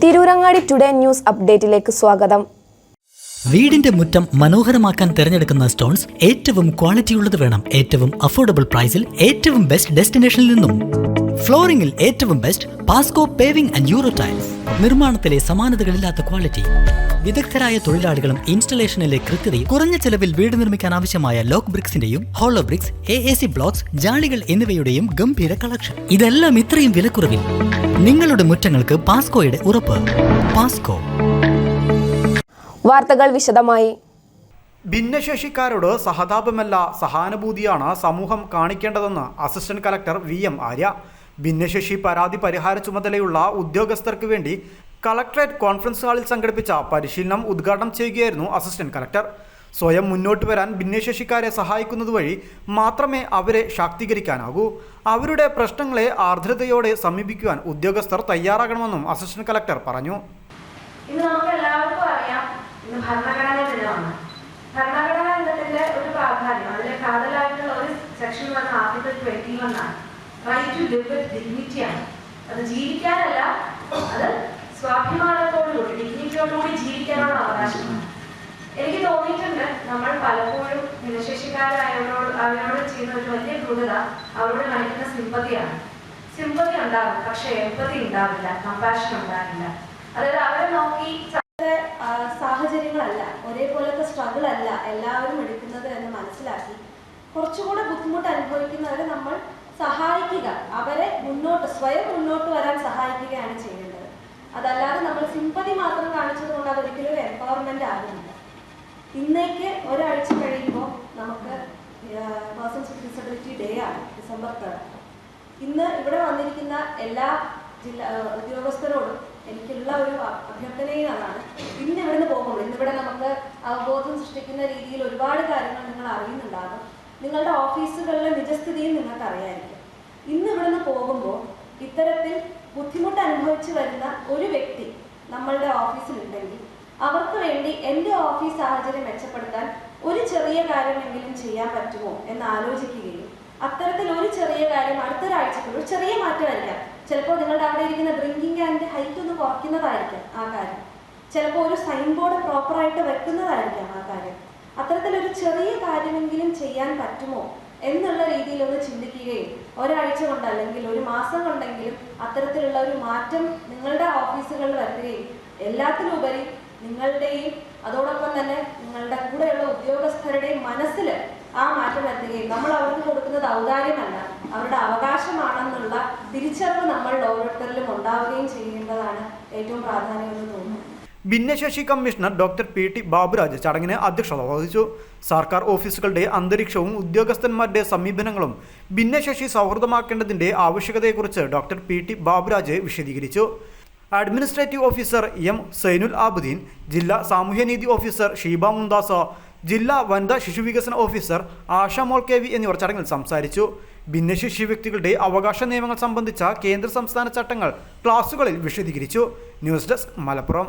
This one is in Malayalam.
തിരൂരങ്ങാടി ടുഡേ ന്യൂസ് അപ്ഡേറ്റിലേക്ക് സ്വാഗതം. വീടിന്റെ മുറ്റം മനോഹരമാക്കാൻ തിരഞ്ഞെടുക്കുന്ന സ്റ്റോൺസ് ഏറ്റവും ക്വാളിറ്റിയുള്ളത് വേണം. ഏറ്റവും അഫോർഡബിൾ പ്രൈസിൽ ഏറ്റവും ബെസ്റ്റ് ഡെസ്റ്റിനേഷനിൽ നിന്നും. ഫ്ലോറിംഗിൽ ഏറ്റവും best Pasco paving and euro tiles. നിർമ്മാണത്തിലെ സമാനതകളില്ലാത്ത ക്വാളിറ്റി, വിദഗ്ധരായ തൊഴിലാളികളും ഇൻസ്റ്റലേഷനിലെ കൃത്യതയും, കുറഞ്ഞ ചെലവിൽ വീട് നിർമ്മിക്കാൻ ആവശ്യമായ ലോക്ക് ബ്രിക്സിന്റെയും ഹോളോ ബ്രിക്സ്, AAC ബ്ലോക്സ്, ജാളികൾ എന്നിവയുടെയും ഗംഭീര കളക്ഷൻ. ഇതെല്ലാം ഇത്രയും വിലക്കുറവിൽ. നിങ്ങളുടെ മുറ്റങ്ങൾക്ക് പാസ്കോയുടെ ഉറപ്പ്. പാസ്കോ. വാർത്തകൾ വിശദമായി. ഭിന്നശേഷിക്കാരോട് സഹതാപമല്ല സഹാനുഭൂതിയാണ് സമൂഹം കാണിക്കേണ്ടതെന്ന് അസിസ്റ്റന്റ് കളക്ടർ VM ആര്യ. ഭിന്നശേഷി പരാതി പരിഹാര ചുമതലയുള്ള ഉദ്യോഗസ്ഥർക്ക് വേണ്ടി കളക്ടറേറ്റ് കോൺഫറൻസ് ഹാളിൽ സംഘടിപ്പിച്ച പരിശീലനം ഉദ്ഘാടനം ചെയ്യുകയായിരുന്നു അസിസ്റ്റന്റ് കളക്ടർ. സ്വയം മുന്നോട്ട് വരാൻ ഭിന്നശേഷിക്കാരെ സഹായിക്കുന്നതുവഴി മാത്രമേ അവരെ ശാക്തീകരിക്കാനാകൂ. അവരുടെ പ്രശ്നങ്ങളെ ആർദ്രതയോടെ സമീപിക്കുവാൻ ഉദ്യോഗസ്ഥർ തയ്യാറാകണമെന്നും അസിസ്റ്റന്റ് കളക്ടർ പറഞ്ഞു. ഇന്ന് നമുക്ക് എല്ലാവർക്കും അറിയാം, ഇന്ന് ഭരണഘടനാ ദിനമാണ്. ഭരണഘടനാ ദിനത്തിന്റെ ഒരു പ്രാധാന്യം, അതിലെ കാതലായിട്ടുള്ള ഒരു സെക്ഷൻ വന്ന ആർട്ടിക്കിൾ 21 ആണ്. Right to live with dignity ആണ്. അത് ജീവിക്കാനല്ല, അത് സ്വാഭിമാനത്തോടുകൂടി ഡിഗ്നിറ്റിയോടുകൂടി ജീവിക്കാനുള്ള അവകാശമാണ്. എനിക്ക് തോന്നിയിട്ടുണ്ട്, നമ്മൾ പലപ്പോഴും ഭിന്നശേഷിക്കാരായവരോട് ചെയ്യുന്ന ഒരു വലിയ ക്രൂരത അവരോട് കാണിക്കുന്ന സിമ്പതിയാണ്. സിമ്പതി ഉണ്ടാകും, പക്ഷെ എമ്പതി ഉണ്ടാവില്ല, കമ്പാഷൻ ഉണ്ടാവില്ല. അതായത് അവരെ നോക്കി സാഹചര്യങ്ങളല്ല, ഒരേപോലത്തെ സ്ട്രഗിൾ അല്ല എല്ലാവരും എടുക്കുന്നത് എന്ന് മനസ്സിലാക്കി കുറച്ചുകൂടെ ബുദ്ധിമുട്ട് അനുഭവിക്കുന്നവരെ നമ്മൾ സഹായിക്കുക, അവരെ സ്വയം മുന്നോട്ട് വരാൻ സഹായിക്കുകയാണ് ചെയ്യേണ്ടത്. അതല്ലാതെ നമ്മൾ സിമ്പതി മാത്രം കാണിച്ചത് കൊണ്ട് അതൊരിക്കലും ഒരു എംപവർമെന്റ് ആകുന്നില്ല. ഇന്നേക്ക് ഒരാഴ്ച കഴിയുമ്പോൾ നമുക്ക് പേഴ്സൺസ് വിത്ത് ഡിസബിലിറ്റി ഡേ ആണ്, December 3. ഇന്ന് ഇവിടെ വന്നിരിക്കുന്ന എല്ലാ ജില്ലാ ഉദ്യോഗസ്ഥരോടും എനിക്കുള്ള ഒരു അഭ്യർത്ഥനയും അതാണ്. ഇന്ന് ഇവിടുന്ന് പോകുമ്പോൾ, ഇന്നിവിടെ നമുക്ക് അവബോധം സൃഷ്ടിക്കുന്ന രീതിയിൽ ഒരുപാട് കാര്യങ്ങൾ നിങ്ങൾ അറിയുന്നുണ്ടാകും. നിങ്ങളുടെ ഓഫീസുകളിലെ നിജസ്ഥിതിയും നിങ്ങൾക്ക് അറിയായിരിക്കും. ഇന്ന് ഇവിടുന്ന് പോകുമ്പോൾ ഇത്തരത്തിൽ ബുദ്ധിമുട്ട് അനുഭവിച്ചു വരുന്ന ഒരു വ്യക്തി നമ്മളുടെ ഓഫീസിലുണ്ടെങ്കിൽ അവർക്ക് വേണ്ടി എൻ്റെ ഓഫീസ് സാഹചര്യം മെച്ചപ്പെടുത്താൻ ഒരു ചെറിയ കാര്യമെങ്കിലും ചെയ്യാൻ പറ്റുമോ എന്ന് ആലോചിക്കുകയും അത്തരത്തിൽ ഒരു ചെറിയ കാര്യം അടുത്തൊരാഴ്ചക്കുള്ള ഒരു ചെറിയ മാറ്റമായിരിക്കാം. ചിലപ്പോൾ നിങ്ങളുടെ അവിടെ ഇരിക്കുന്ന ഡ്രിങ്കിങ് ആൻഡ് ഹൈറ്റ് ഒന്ന് കുറയ്ക്കുന്നതായിരിക്കാം ആ കാര്യം. ചിലപ്പോൾ ഒരു സൈൻ ബോർഡ് പ്രോപ്പറായിട്ട് വെക്കുന്നതായിരിക്കാം ആ കാര്യം. അത്തരത്തിലൊരു ചെറിയ കാര്യമെങ്കിലും ചെയ്യാൻ പറ്റുമോ എന്നുള്ള രീതിയിൽ ഒന്ന് ചിന്തിക്കുകയും ഒരാഴ്ച കൊണ്ട് അല്ലെങ്കിൽ ഒരു മാസം കൊണ്ടെങ്കിലും അത്തരത്തിലുള്ള ഒരു മാറ്റം നിങ്ങളുടെ ഓഫീസുകളിൽ വരുത്തുകയും എല്ലാത്തിനുപരി നിങ്ങളുടെയും അതോടൊപ്പം തന്നെ നിങ്ങളുടെ കൂടെയുള്ള ഉദ്യോഗസ്ഥരുടെയും മനസ്സിൽ ആ മാറ്റം വരുത്തുകയും നമ്മൾ അവർക്ക് കൊടുക്കുന്നത് ഔദാര്യമല്ല, അവരുടെ അവകാശമാണെന്നുള്ള തിരിച്ചറിവ് നമ്മൾ ഓരോരുത്തരിലും ഉണ്ടാവുകയും ചെയ്യേണ്ടതാണ് ഏറ്റവും പ്രാധാന്യമെന്ന് തോന്നുന്നു. ഭിന്നശേഷി കമ്മീഷണർ ഡോക്ടർ PT ബാബുരാജ് ചടങ്ങിന് അധ്യക്ഷത വഹിച്ചു. സർക്കാർ ഓഫീസുകളുടെ അന്തരീക്ഷവും ഉദ്യോഗസ്ഥന്മാരുടെ സമീപനങ്ങളും ഭിന്നശേഷി സൗഹൃദമാക്കേണ്ടതിന്റെ ആവശ്യകതയെക്കുറിച്ച് ഡോക്ടർ PT ബാബുരാജ് വിശദീകരിച്ചു. Administrative officer M Zainul Abudheen, ജില്ലാ സാമൂഹ്യനീതി ഓഫീസർ ഷീബ മുന്താസ, ജില്ലാ വനിതാ ശിശുവികസന ഓഫീസർ ആശ മോൾ KV എന്നിവർ ചടങ്ങിൽ സംസാരിച്ചു. ഭിന്നശേഷി വ്യക്തികളുടെ അവകാശ നിയമങ്ങൾ സംബന്ധിച്ച കേന്ദ്ര സംസ്ഥാന ചട്ടങ്ങൾ ക്ലാസുകളിൽ വിശദീകരിച്ചു. News desk, Malappuram.